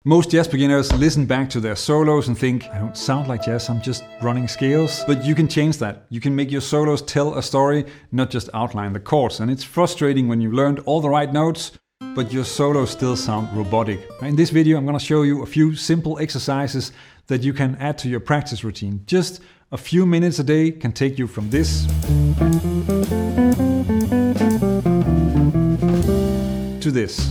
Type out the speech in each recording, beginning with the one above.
Most jazz beginners listen back to their solos and think, I don't sound like jazz, I'm just running scales. But you can change that. You can make your solos tell a story, not just outline the chords. And it's frustrating when you learned all the right notes, but your solos still sound robotic. In this video, I'm going to show you a few simple exercises that you can add to your practice routine. Just a few minutes a day can take you from this to this.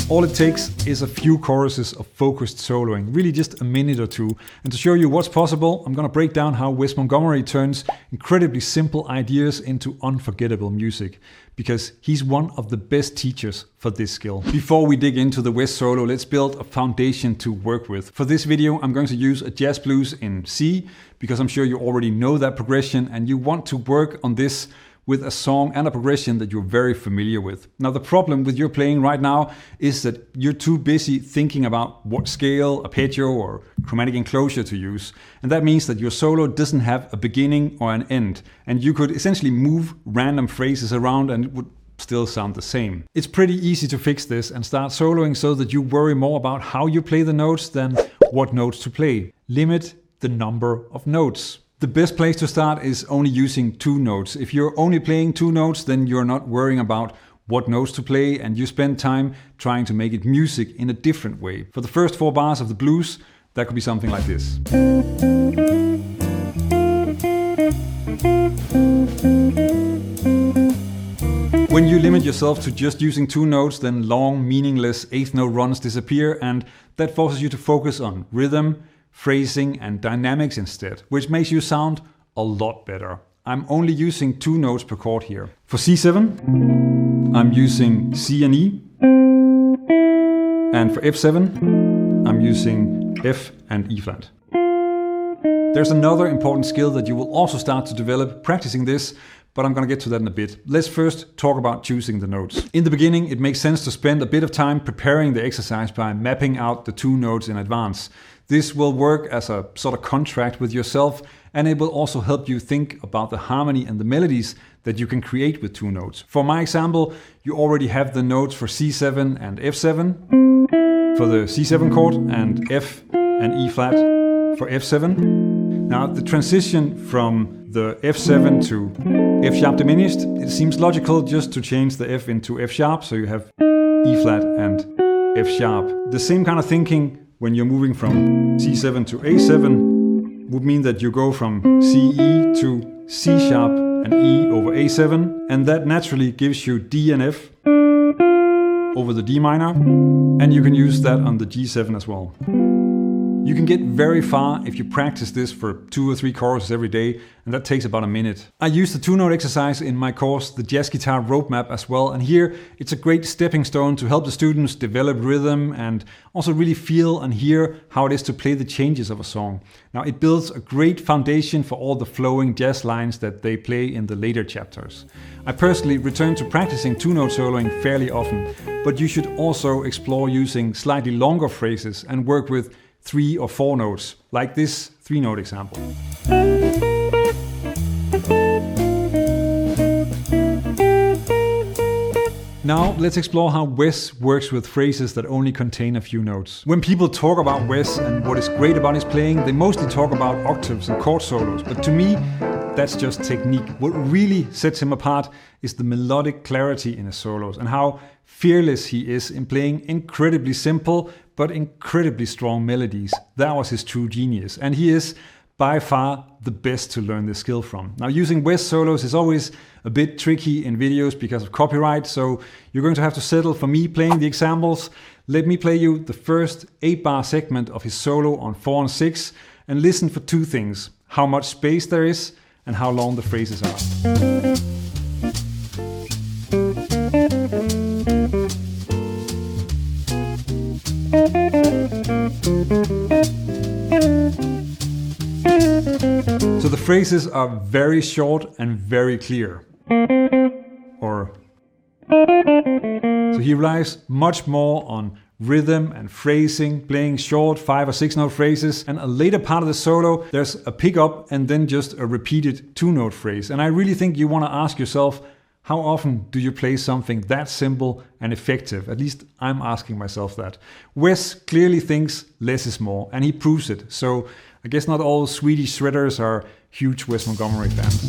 All it takes is a few choruses of focused soloing, really just a minute or two. And to show you what's possible, I'm going to break down how Wes Montgomery turns incredibly simple ideas into unforgettable music, because he's one of the best teachers for this skill. Before we dig into the Wes solo, let's build a foundation to work with. For this video, I'm going to use a jazz blues in C, because I'm sure you already know that progression and you want to work on this with a song and a progression that you're very familiar with. Now, the problem with your playing right now is that you're too busy thinking about what scale, arpeggio, or chromatic enclosure to use. And that means that your solo doesn't have a beginning or an end. And you could essentially move random phrases around and it would still sound the same. It's pretty easy to fix this and start soloing so that you worry more about how you play the notes than what notes to play. Limit the number of notes. The best place to start is only using 2 notes. If you're only playing 2 notes, then you're not worrying about what notes to play and you spend time trying to make it music in a different way. For the first 4 bars of the blues, that could be something like this. When you limit yourself to just using 2 notes, then long, meaningless 8th note runs disappear, and that forces you to focus on rhythm, phrasing and dynamics instead, which makes you sound a lot better. I'm only using 2 notes per chord here. For C7, I'm using C and E. And for F7, I'm using F and E flat. There's another important skill that you will also start to develop practicing this, but I'm going to get to that in a bit. Let's first talk about choosing the notes. In the beginning, it makes sense to spend a bit of time preparing the exercise by mapping out the 2 notes in advance. This will work as a sort of contract with yourself, and it will also help you think about the harmony and the melodies that you can create with 2 notes. For my example, you already have the notes for C7 and F7 for the C7 chord and F and E flat for F7. Now, the transition from the F7 to F sharp diminished, it seems logical just to change the F into F sharp, so you have E flat and F sharp. The same kind of thinking when you're moving from C7 to A7 would mean that you go from CE to C sharp and E over A7, and that naturally gives you D and F over the D minor, and you can use that on the G7 as well. You can get very far if you practice this for 2 or 3 choruses every day, and that takes about a minute. I use the 2-note exercise in my course, the Jazz Guitar Roadmap, as well, and here it's a great stepping stone to help the students develop rhythm and also really feel and hear how it is to play the changes of a song. Now, it builds a great foundation for all the flowing jazz lines that they play in the later chapters. I personally return to practicing 2-note soloing fairly often, but you should also explore using slightly longer phrases and work with 3 or 4 notes, like this 3-note example. Now let's explore how Wes works with phrases that only contain a few notes. When people talk about Wes and what is great about his playing, they mostly talk about octaves and chord solos, but to me, that's just technique. What really sets him apart is the melodic clarity in his solos and how fearless he is in playing incredibly simple but incredibly strong melodies. That was his true genius, and he is by far the best to learn this skill from. Now, using Wes solos is always a bit tricky in videos because of copyright, so you're going to have to settle for me playing the examples. Let me play you the first 8-bar segment of his solo on 4 and 6 and listen for 2 things: how much space there is and how long the phrases are. So the phrases are very short and very clear. So he relies much more on rhythm and phrasing, playing short 5 or 6 note phrases, and a later part of the solo there's a pickup and then just a repeated 2-note phrase. And I really think you want to ask yourself, How often do you play something that simple and effective? At least I'm asking myself that. Wes clearly thinks less is more, and he proves it. So I guess not all Swedish shredders are huge Wes Montgomery fans.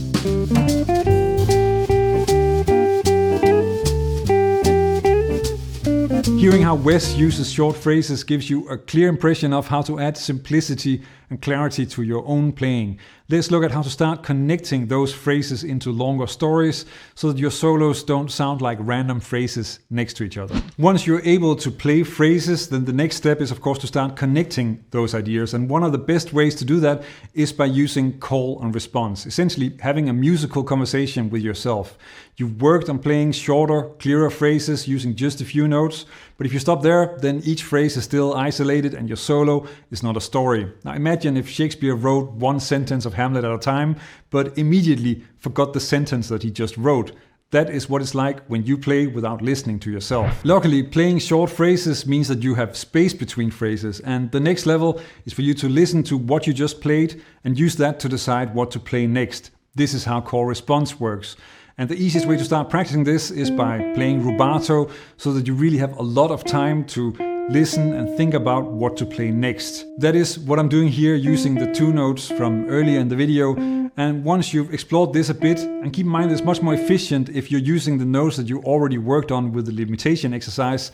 Hearing how Wes uses short phrases gives you a clear impression of how to add simplicity and clarity to your own playing. Let's look at how to start connecting those phrases into longer stories so that your solos don't sound like random phrases next to each other. Once you're able to play phrases, then the next step is of course to start connecting those ideas. And one of the best ways to do that is by using call and response, essentially having a musical conversation with yourself. You've worked on playing shorter, clearer phrases using just a few notes, but if you stop there, then each phrase is still isolated and your solo is not a story. Now imagine if Shakespeare wrote one sentence of Hamlet at a time, but immediately forgot the sentence that he just wrote. That is what it's like when you play without listening to yourself. Luckily, playing short phrases means that you have space between phrases, and the next level is for you to listen to what you just played and use that to decide what to play next. This is how call response works. And the easiest way to start practicing this is by playing rubato so that you really have a lot of time to listen and think about what to play next. That is what I'm doing here using the 2 notes from earlier in the video. And once you've explored this a bit, and keep in mind it's much more efficient if you're using the notes that you already worked on with the limitation exercise,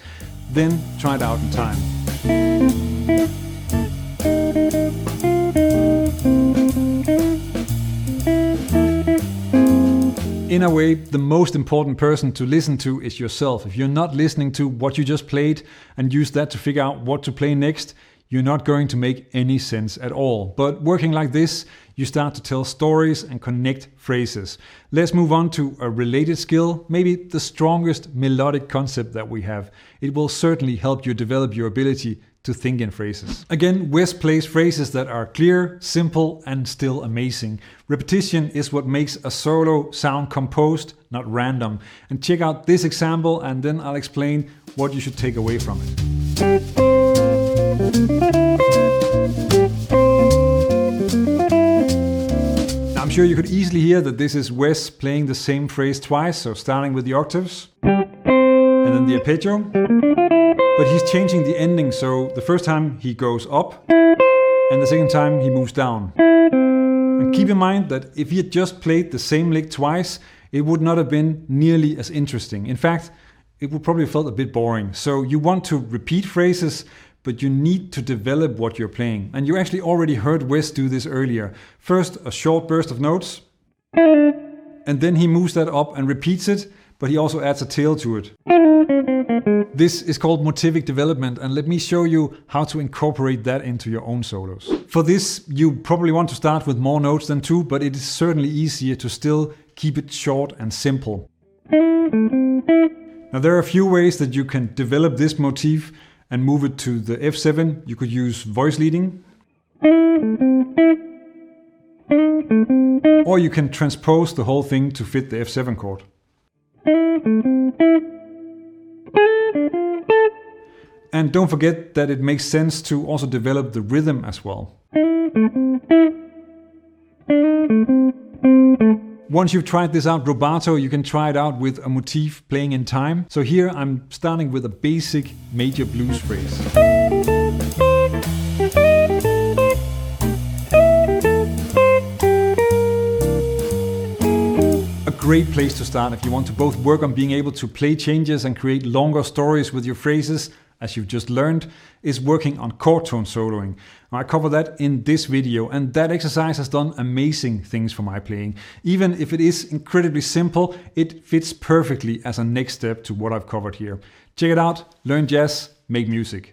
then try it out in time. In a way, the most important person to listen to is yourself. If you're not listening to what you just played and use that to figure out what to play next, you're not going to make any sense at all. But working like this, you start to tell stories and connect phrases. Let's move on to a related skill, maybe the strongest melodic concept that we have. It will certainly help you develop your ability to think in phrases. Again, Wes plays phrases that are clear, simple, and still amazing. Repetition is what makes a solo sound composed, not random. And check out this example, and then I'll explain what you should take away from it. Now, I'm sure you could easily hear that this is Wes playing the same phrase twice, so starting with the octaves, and then the arpeggio. But he's changing the ending, so the first time he goes up, and the second time he moves down. And keep in mind that if he had just played the same lick twice, it would not have been nearly as interesting. In fact, it would probably have felt a bit boring. So you want to repeat phrases, but you need to develop what you're playing. And you actually already heard Wes do this earlier. First, a short burst of notes, and then he moves that up and repeats it, but he also adds a tail to it. This is called motivic development, and let me show you how to incorporate that into your own solos. For this, you probably want to start with more notes than 2, but it is certainly easier to still keep it short and simple. Now there are a few ways that you can develop this motif and move it to the F7. You could use voice leading, or you can transpose the whole thing to fit the F7 chord. And don't forget that it makes sense to also develop the rhythm as well. Once you've tried this out rubato, you can try it out with a motif playing in time. So here I'm starting with a basic major blues phrase. A great place to start if you want to both work on being able to play changes and create longer stories with your phrases, as you've just learned, is working on chord tone soloing. I cover that in this video, and that exercise has done amazing things for my playing. Even if it is incredibly simple, it fits perfectly as a next step to what I've covered here. Check it out, learn jazz, make music.